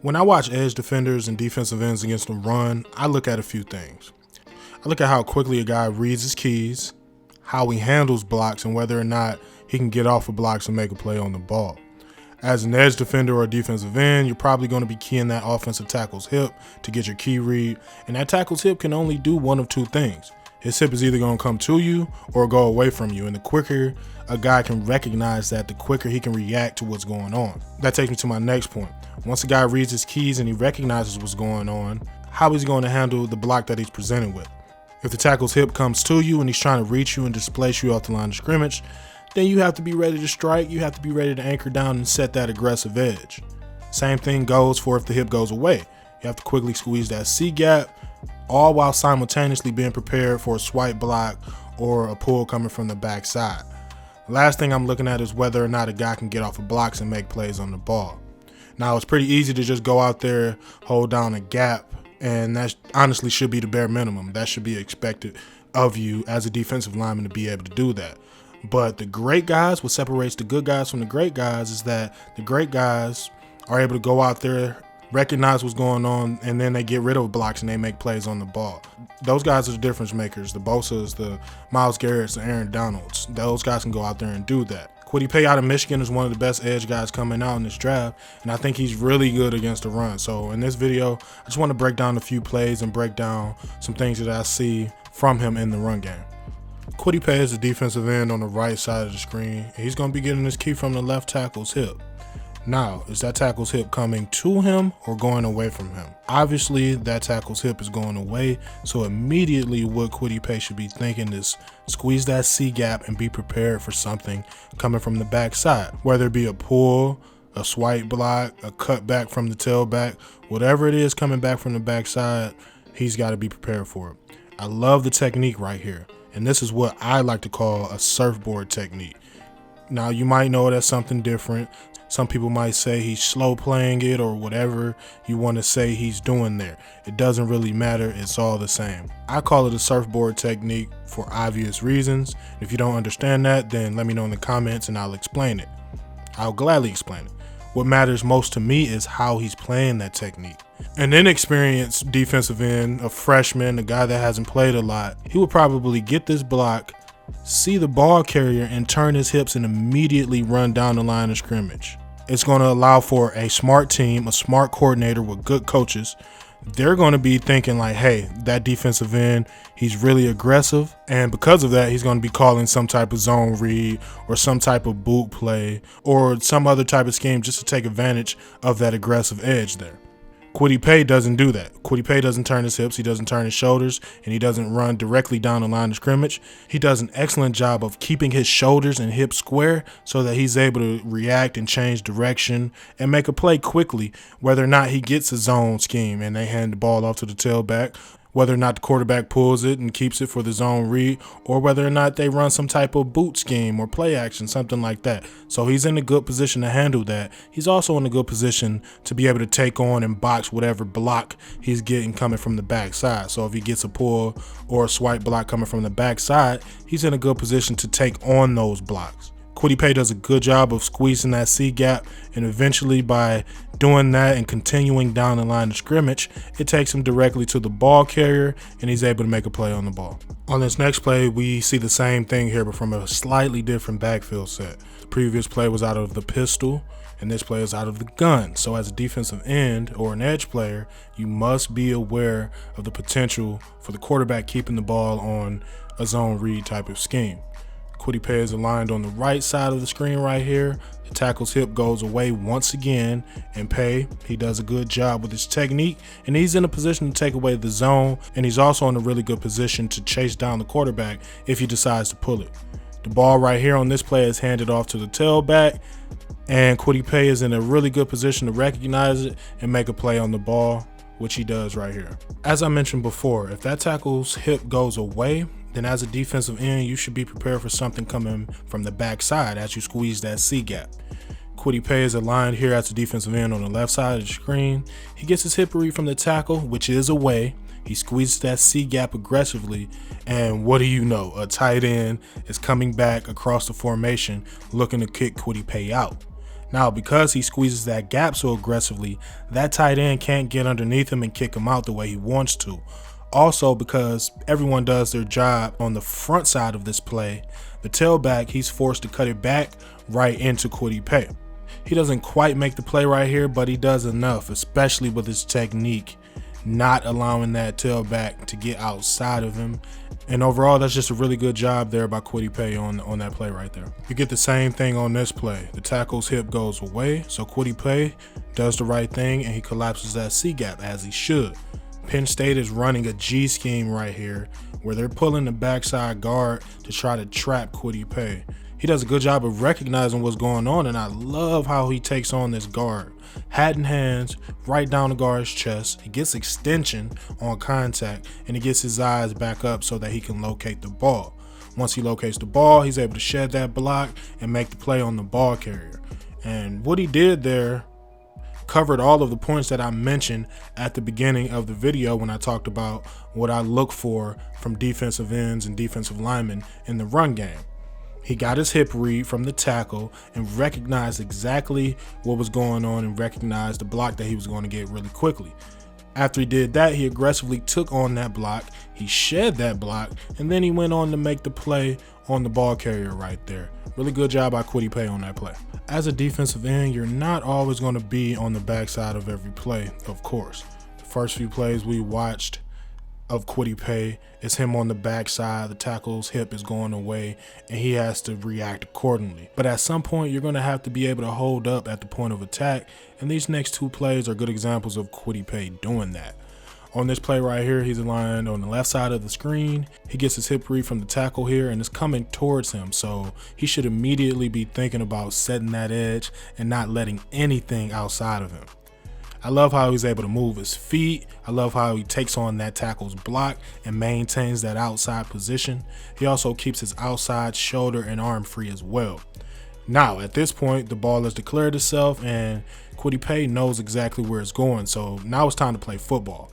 When I watch edge defenders and defensive ends against the run, I look at a few things. I look at how quickly a guy reads his keys, how he handles blocks, and whether or not he can get off of blocks and make a play on the ball. As an edge defender or a defensive end, you're probably going to be keying that offensive tackle's hip to get your key read, and that tackle's hip can only do one of two things. His hip is either going to come to you or go away from you, and the quicker a guy can recognize that, the quicker he can react to what's going on. That takes me to my next point. Once a guy reads his keys and he recognizes what's going on, how is he going to handle the block that he's presented with? If the tackle's hip comes to you and he's trying to reach you and displace you off the line of scrimmage, then you have to be ready to strike. You have to be ready to anchor down and set that aggressive edge. Same thing goes for if the hip goes away. You have to quickly squeeze that C gap, all while simultaneously being prepared for a swipe block or a pull coming from the backside. The last thing I'm looking at is whether or not a guy can get off of blocks and make plays on the ball. Now, it's pretty easy to just go out there, hold down a gap, and that honestly should be the bare minimum. That should be expected of you as a defensive lineman to be able to do that. But the great guys, what separates the good guys from the great guys is that the great guys are able to go out there, recognize what's going on, and then they get rid of blocks and they make plays on the ball. Those guys are the difference makers. The Bosa's, the Myles Garrett's, the Aaron Donalds. Those guys can go out there and do that. Kwity Paye out of Michigan is one of the best edge guys coming out in this draft, and I think he's really good against the run. So in this video, I just want to break down a few plays and break down some things that I see from him in the run game. Kwity Paye is a defensive end on the right side of the screen, and he's going to be getting his key from the left tackle's hip. Now, is that tackle's hip coming to him or going away from him? Obviously, that tackle's hip is going away, so immediately what Kwity Paye should be thinking is squeeze that C gap and be prepared for something coming from the backside, whether it be a pull, a swipe block, a cut back from the tailback, whatever it is coming back from the backside, he's got to be prepared for it. I love the technique right here, and this is what I like to call a surfboard technique. Now, you might know it as something different. Some people might say he's slow playing it or whatever you want to say he's doing there. It doesn't really matter. It's all the same. I call it a surfboard technique for obvious reasons. If you don't understand that, then let me know in the comments and I'll explain it. I'll gladly explain it. What matters most to me is how he's playing that technique. An inexperienced defensive end, a freshman, a guy that hasn't played a lot, he would probably get this block, see the ball carrier, and turn his hips and immediately run down the line of scrimmage. It's going to allow for a smart team, a smart coordinator with good coaches. They're going to be thinking like, hey, that defensive end, he's really aggressive. And because of that, he's going to be calling some type of zone read or some type of boot play or some other type of scheme just to take advantage of that aggressive edge there. Kwity Paye doesn't do that. Kwity Paye doesn't turn his hips, he doesn't turn his shoulders, and he doesn't run directly down the line of scrimmage. He does an excellent job of keeping his shoulders and hips square so that he's able to react and change direction and make a play quickly, whether or not he gets a zone scheme and they hand the ball off to the tailback, whether or not the quarterback pulls it and keeps it for the zone read, or whether or not they run some type of boot scheme or play action, something like that. So he's in a good position to handle that. He's also in a good position to be able to take on and box whatever block he's getting coming from the backside. So if he gets a pull or a swipe block coming from the backside, he's in a good position to take on those blocks. Kwity Paye does a good job of squeezing that C gap, and eventually by doing that and continuing down the line of scrimmage, it takes him directly to the ball carrier and he's able to make a play on the ball. On this next play, we see the same thing here, but from a slightly different backfield set. The previous play was out of the pistol, and this play is out of the gun. So as a defensive end or an edge player, you must be aware of the potential for the quarterback keeping the ball on a zone read type of scheme. Kwity Paye is aligned on the right side of the screen right here. The tackle's hip goes away once again, and Paye, he does a good job with his technique, and he's in a position to take away the zone, and he's also in a really good position to chase down the quarterback if he decides to pull it. The ball right here on this play is handed off to the tailback, and Kwity Paye is in a really good position to recognize it and make a play on the ball, which he does right here. As I mentioned before, if that tackle's hip goes away, then as a defensive end, you should be prepared for something coming from the backside as you squeeze that C gap. Kwity Paye is aligned here as a defensive end on the left side of the screen. He gets his hip read from the tackle, which is away. He squeezes that C gap aggressively, and what do you know? A tight end is coming back across the formation looking to kick Kwity Paye out. Now, because he squeezes that gap so aggressively, that tight end can't get underneath him and kick him out the way he wants to. Also, because everyone does their job on the front side of this play, the tailback, he's forced to cut it back right into Kwity Paye. He doesn't quite make the play right here, but he does enough, especially with his technique, not allowing that tailback to get outside of him. And overall, that's just a really good job there by Kwity Paye on that play right there. You get the same thing on this play. The tackle's hip goes away, so Kwity Paye does the right thing and he collapses that C gap as he should. Penn State is running a G scheme right here where they're pulling the backside guard to try to trap Kwity Paye. He does a good job of recognizing what's going on, and I love how he takes on this guard. Hat in hands, right down the guard's chest. He gets extension on contact, and he gets his eyes back up so that he can locate the ball. Once he locates the ball, he's able to shed that block and make the play on the ball carrier. And what he did there covered all of the points that I mentioned at the beginning of the video when I talked about what I look for from defensive ends and defensive linemen in the run game. He got his hip read from the tackle and recognized exactly what was going on and recognized the block that he was going to get really quickly. After he did that, he aggressively took on that block, he shed that block, and then he went on to make the play on the ball carrier right there. Really good job by Kwity Paye on that play. As a defensive end, you're not always going to be on the backside of every play, of course. The first few plays we watched of Kwity Paye is him on the backside, the tackle's hip is going away, and he has to react accordingly. But at some point, you're going to have to be able to hold up at the point of attack, and these next two plays are good examples of Kwity Paye doing that. On this play right here, he's aligned on the left side of the screen. He gets his hip read from the tackle here, and it's coming towards him, so he should immediately be thinking about setting that edge and not letting anything outside of him. I love how he's able to move his feet. I love how he takes on that tackle's block and maintains that outside position. He also keeps his outside shoulder and arm free as well. Now, at this point, the ball has declared itself and Kwity Paye knows exactly where it's going. So now it's time to play football.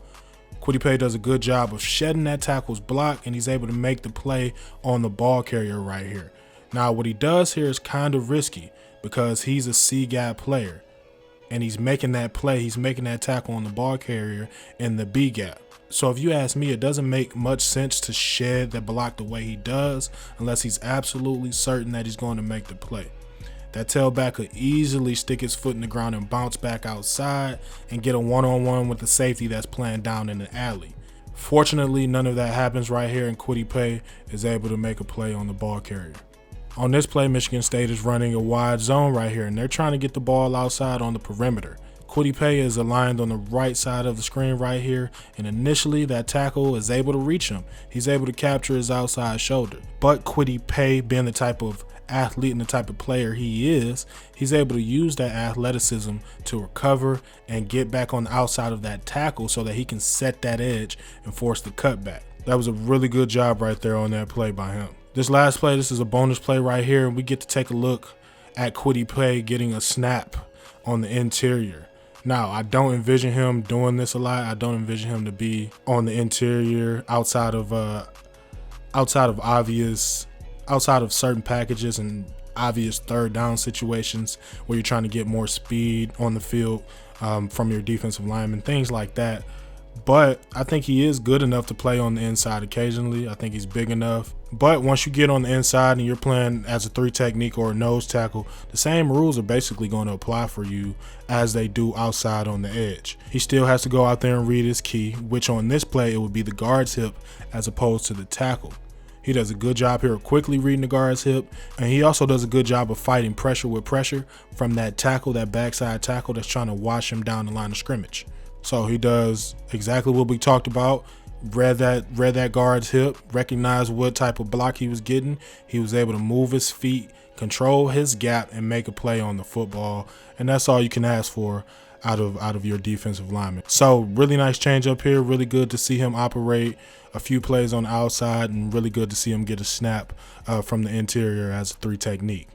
Kwity Paye does a good job of shedding that tackle's block, and he's able to make the play on the ball carrier right here. Now, what he does here is kind of risky because he's a C-gap player. And he's making that play, he's making that tackle on the ball carrier in the B gap. So if you ask me, it doesn't make much sense to shed the block the way he does unless he's absolutely certain that he's going to make the play. That tailback could easily stick his foot in the ground and bounce back outside and get a one-on-one with the safety that's playing down in the alley. Fortunately, none of that happens right here, and Kwity Paye is able to make a play on the ball carrier. On this play, Michigan State is running a wide zone right here, and they're trying to get the ball outside on the perimeter. Kwity Paye is aligned on the right side of the screen right here, and initially that tackle is able to reach him. He's able to capture his outside shoulder. But Kwity Paye, being the type of athlete and the type of player he is, he's able to use that athleticism to recover and get back on the outside of that tackle so that he can set that edge and force the cutback. That was a really good job right there on that play by him. This last play, this is a bonus play right here, and we get to take a look at Kwity Paye getting a snap on the interior. Now, I don't envision him doing this a lot. I don't envision him to be on the interior outside of certain packages and obvious third down situations where you're trying to get more speed on the field from your defensive lineman, things like that. But I think he is good enough to play on the inside occasionally. I think he's big enough. But once you get on the inside and you're playing as a 3 technique or a nose tackle, the same rules are basically going to apply for you as they do outside on the edge. He still has to go out there and read his key, which on this play, it would be the guard's hip as opposed to the tackle. He does a good job here of quickly reading the guard's hip, and he also does a good job of fighting pressure with pressure from that tackle, that backside tackle that's trying to wash him down the line of scrimmage. So he does exactly what we talked about. Read that guard's hip, recognized what type of block he was getting. He was able to move his feet, control his gap, and make a play on the football. And that's all you can ask for out of your defensive lineman. So really nice change up here. Really good to see him operate a few plays on the outside, and really good to see him get a snap from the interior as a 3 technique.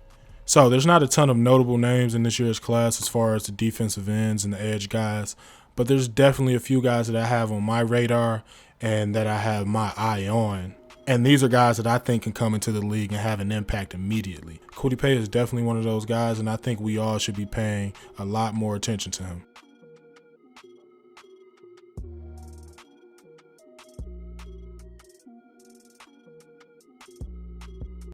So there's not a ton of notable names in this year's class as far as the defensive ends and the edge guys, but there's definitely a few guys that I have on my radar and that I have my eye on And these are guys that I think can come into the league and have an impact immediately. Kwity Paye is definitely one of those guys, and I think we all should be paying a lot more attention to him.